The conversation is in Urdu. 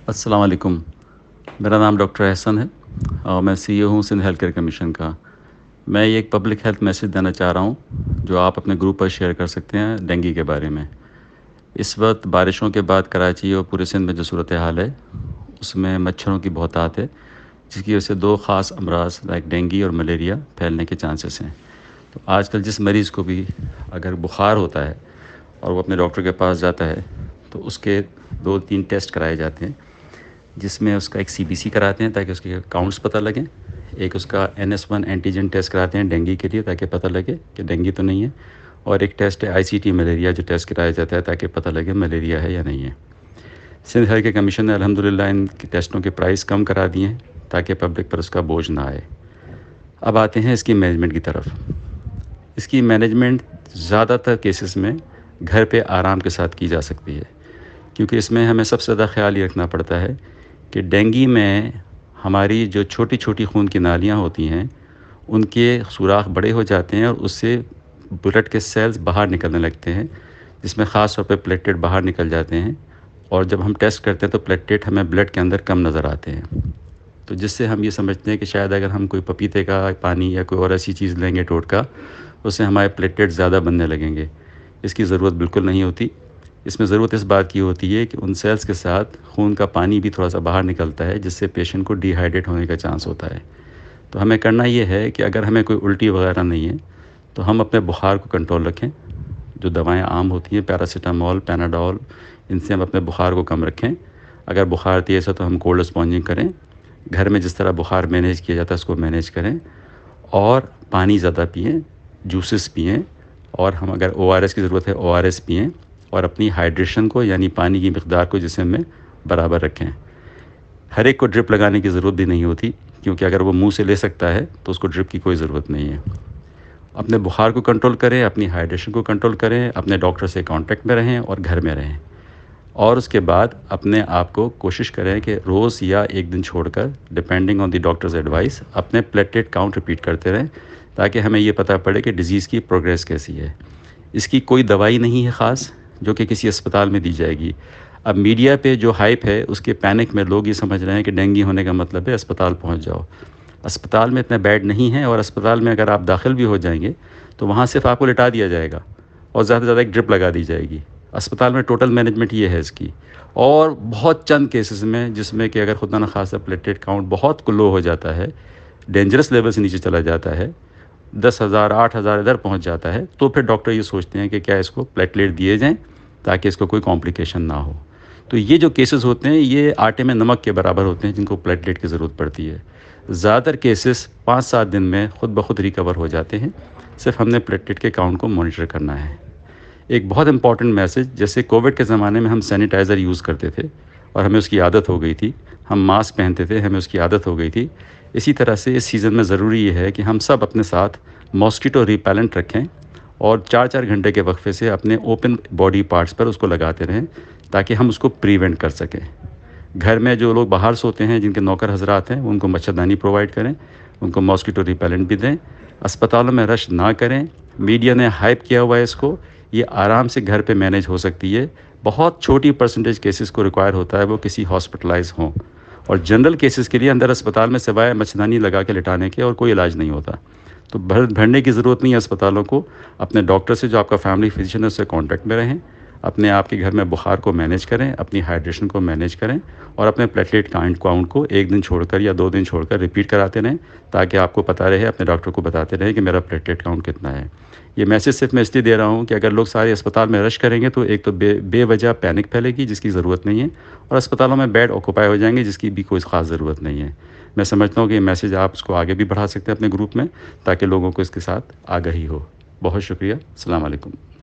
السلام علیکم. میرا نام ڈاکٹر احسن ہے اور میں CEO ہوں سندھ ہیلتھ کیئر کمیشن کا. میں یہ ایک پبلک ہیلتھ میسیج دینا چاہ رہا ہوں جو آپ اپنے گروپ پر شیئر کر سکتے ہیں ڈینگی کے بارے میں. اس وقت بارشوں کے بعد کراچی اور پورے سندھ میں جو صورتحال ہے اس میں مچھروں کی بہتات ہے، جس کی وجہ سے دو خاص امراض لائک ڈینگی اور ملیریا پھیلنے کے چانسز ہیں. تو آج کل جس مریض کو بھی اگر بخار ہوتا ہے اور وہ اپنے ڈاکٹر کے پاس جاتا ہے تو اس کے 2-3 ٹیسٹ کرائے جاتے ہیں، جس میں اس کا ایک CBC کراتے ہیں تاکہ اس کے کاؤنٹس پتہ لگیں، ایک اس کا NS1 اینٹیجن ٹیسٹ کراتے ہیں ڈینگی کے لیے تاکہ پتہ لگے کہ ڈینگی تو نہیں ہے، اور ایک ٹیسٹ ہے ICT ملیریا جو ٹیسٹ کرایا جاتا ہے تاکہ پتہ لگے ملیریا ہے یا نہیں ہے. سندھ ہیلتھ کیئر کمیشن نے الحمدللہ ان ٹیسٹوں کے پرائس کم کرا دیے ہیں تاکہ پبلک پر اس کا بوجھ نہ آئے. اب آتے ہیں اس کی مینجمنٹ کی طرف. اس کی مینجمنٹ زیادہ تر کیسز میں گھر پہ آرام کے ساتھ کی جا سکتی ہے، کیونکہ اس میں ہمیں سب سے زیادہ خیال یہ رکھنا پڑتا ہے کہ ڈینگی میں ہماری جو چھوٹی چھوٹی خون کی نالیاں ہوتی ہیں ان کے سوراخ بڑے ہو جاتے ہیں اور اس سے بلڈ کے سیلز باہر نکلنے لگتے ہیں، جس میں خاص طور پہ پلیٹلیٹ باہر نکل جاتے ہیں، اور جب ہم ٹیسٹ کرتے ہیں تو پلیٹلیٹ ہمیں بلڈ کے اندر کم نظر آتے ہیں. تو جس سے ہم یہ سمجھتے ہیں کہ شاید اگر ہم کوئی پپیتے کا پانی یا کوئی اور ایسی چیز لیں گے ٹوٹکا، اس سے ہمارے پلیٹلیٹ زیادہ بننے لگیں گے. اس کی ضرورت بالکل نہیں ہوتی. اس میں ضرورت اس بات کی ہوتی ہے کہ ان سیلز کے ساتھ خون کا پانی بھی تھوڑا سا باہر نکلتا ہے، جس سے پیشنٹ کو ڈی ہائیڈریٹ ہونے کا چانس ہوتا ہے. تو ہمیں کرنا یہ ہے کہ اگر ہمیں کوئی الٹی وغیرہ نہیں ہے تو ہم اپنے بخار کو کنٹرول رکھیں. جو دوائیں عام ہوتی ہیں پیراسیٹامول، پیناڈول، ان سے ہم اپنے بخار کو کم رکھیں. اگر بخار تیز ہے تو ہم کولڈ اسپونجنگ کریں. گھر میں جس طرح بخار مینیج کیا جاتا ہے اس کو مینیج کریں، اور پانی زیادہ پئیں، جوسز پئیں، اور ہم اگر ORS کی ضرورت ہے ORS پئیں، اور اپنی ہائیڈریشن کو یعنی پانی کی مقدار کو جسم میں برابر رکھیں. ہر ایک کو ڈرپ لگانے کی ضرورت بھی نہیں ہوتی، کیونکہ اگر وہ منہ سے لے سکتا ہے تو اس کو ڈرپ کی کوئی ضرورت نہیں ہے. اپنے بخار کو کنٹرول کریں، اپنی ہائیڈریشن کو کنٹرول کریں، اپنے ڈاکٹر سے کانٹیکٹ میں رہیں اور گھر میں رہیں. اور اس کے بعد اپنے آپ کو کوشش کریں کہ روز یا ایک دن چھوڑ کر depending on the doctors advice اپنے پلیٹلیٹ کاؤنٹ ریپیٹ کرتے رہیں تاکہ ہمیں یہ پتہ پڑے کہ ڈیزیز کی پروگریس کیسی ہے. اس کی کوئی دوائی نہیں ہے خاص جو کہ کسی اسپتال میں دی جائے گی. اب میڈیا پہ جو ہائپ ہے اس کے پینک میں لوگ یہ سمجھ رہے ہیں کہ ڈینگی ہونے کا مطلب ہے اسپتال پہنچ جاؤ. اسپتال میں اتنا بیڈ نہیں ہے، اور اسپتال میں اگر آپ داخل بھی ہو جائیں گے تو وہاں صرف آپ کو لٹا دیا جائے گا اور زیادہ سے زیادہ ایک ڈرپ لگا دی جائے گی. اسپتال میں ٹوٹل مینجمنٹ یہ ہے اس کی. اور بہت چند کیسز میں جس میں کہ اگر خدا نخواستہ پلیٹلیٹ کاؤنٹ بہت لو ہو جاتا ہے، ڈینجرس لیول سے نیچے چلا جاتا ہے، 10,000 8,000 ادھر پہنچ جاتا ہے، تو پھر ڈاکٹر یہ سوچتے ہیں کہ کیا اس کو پلیٹلیٹ دیے جائیں تاکہ اس کو کوئی کمپلیکیشن نہ ہو. تو یہ جو کیسز ہوتے ہیں یہ آٹے میں نمک کے برابر ہوتے ہیں جن کو پلیٹلیٹ کی ضرورت پڑتی ہے. زیادہ تر کیسز 5-7 دن میں خود بخود ریکور ہو جاتے ہیں، صرف ہم نے پلیٹلیٹ کے کاؤنٹ کو مانیٹر کرنا ہے. ایک بہت امپورٹنٹ میسج، جیسے کووڈ کے زمانے میں ہم سینیٹائزر یوز کرتے تھے اور ہمیں اس کی عادت ہو گئی تھی، ہم ماسک پہنتے تھے ہمیں اس کی عادت ہو گئی تھی، اسی طرح سے اس سیزن میں ضروری یہ ہے کہ ہم سب اپنے ساتھ ماسکیٹو ریپیلنٹ رکھیں اور 4-4 گھنٹے کے وقفے سے اپنے اوپن باڈی پارٹس پر اس کو لگاتے رہیں تاکہ ہم اس کو پریونٹ کر سکیں. گھر میں جو لوگ باہر سوتے ہیں جن کے نوکر حضرات ہیں ان کو مچھردانی پرووائڈ کریں، ان کو ماسکیٹو ریپیلنٹ بھی دیں. اسپتالوں میں رش نہ کریں. میڈیا نے ہائپ کیا ہوا ہے اس کو، یہ آرام سے گھر پہ مینیج ہو سکتی ہے. بہت چھوٹی پرسنٹیج کیسز کو ریکوائر ہوتا ہے وہ کسی ہاسپٹلائز ہوں، اور جنرل کیسز کے لیے اندر اسپتال میں سوائے مچھردانی لگا کے لٹانے کے اور کوئی علاج نہیں ہوتا. تو بھرنے کی ضرورت نہیں ہے اسپتالوں کو. اپنے ڈاکٹر سے جو آپ کا فیملی فزیشین ہے اس سے کانٹیکٹ میں رہیں، اپنے آپ کے گھر میں بخار کو مینیج کریں، اپنی ہائیڈریشن کو مینیج کریں، اور اپنے پلیٹلیٹ کاؤنٹ کو ایک دن چھوڑ کر یا 2 دن چھوڑ کر ریپیٹ کراتے رہیں تاکہ آپ کو پتہ رہے، اپنے ڈاکٹر کو بتاتے رہیں کہ میرا پلیٹلیٹ کاؤنٹ کتنا ہے. یہ میسج صرف میں اس لیے دے رہا ہوں کہ اگر لوگ سارے اسپتال میں رش کریں گے تو ایک تو بے وجہ پینک پھیلے گی جس کی ضرورت نہیں ہے، اور اسپتالوں میں بیڈ آکوپائی ہو جائیں گے جس کی بھی کوئی خاص ضرورت نہیں ہے. میں سمجھتا ہوں کہ یہ میسج آپ اس کو آگے بھی بڑھا سکتے ہیں اپنے گروپ میں تاکہ لوگوں کو اس کے ساتھ آگہی ہو. بہت شکریہ. السلام علیکم.